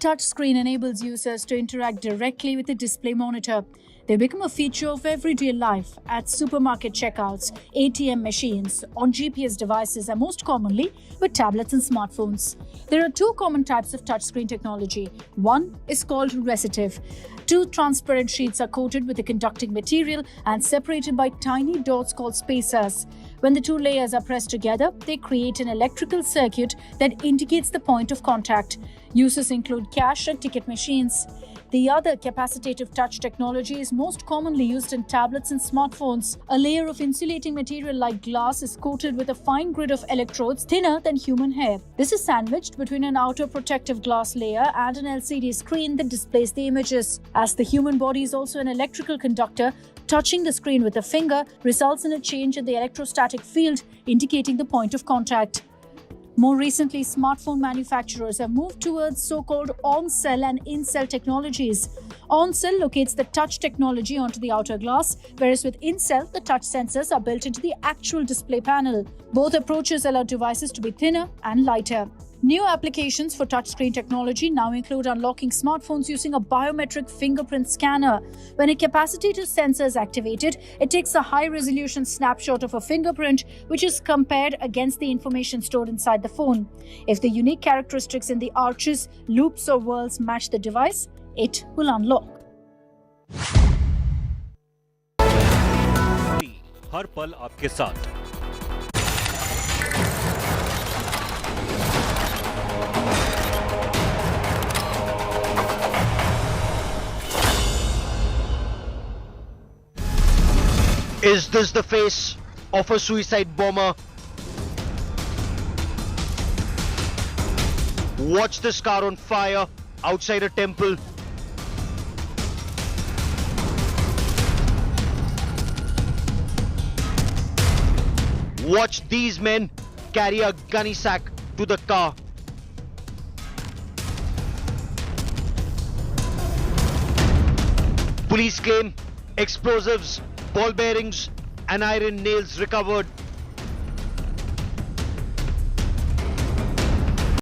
touch screen enables users to interact directly with the display monitor. They become a feature of everyday life at supermarket checkouts, ATM machines, on GPS devices, and most commonly with tablets and smartphones. There are two common types of touchscreen technology. One is called resistive. Two transparent sheets are coated with a conducting material and separated by tiny dots called spacers. When the two layers are pressed together, they create an electrical circuit that indicates the point of contact. Uses include cash and ticket machines. The other capacitive touch technology is most commonly used in tablets and smartphones. A layer of insulating material like glass is coated with a fine grid of electrodes thinner than human hair. This is sandwiched between an outer protective glass layer and an LCD screen that displays the images. As the human body is also an electrical conductor, touching the screen with a finger results in a change in the electrostatic field, indicating the point of contact. More recently, smartphone manufacturers have moved towards so-called on-cell and in-cell technologies. On-cell locates the touch technology onto the outer glass, whereas with in-cell, the touch sensors are built into the actual display panel. Both approaches allow devices to be thinner and lighter. New applications for touchscreen technology now include unlocking smartphones using a biometric fingerprint scanner. When a capacitive sensor is activated, it takes a high-resolution snapshot of a fingerprint, which is compared against the information stored inside the phone. If the unique characteristics in the arches, loops, or whorls match the device, it will unlock. हर पल आपके साथ। Is this the face of a suicide bomber? Watch this car on fire outside a temple. Watch these men carry a gunny sack to the car. Police claim explosives, ball bearings and iron nails recovered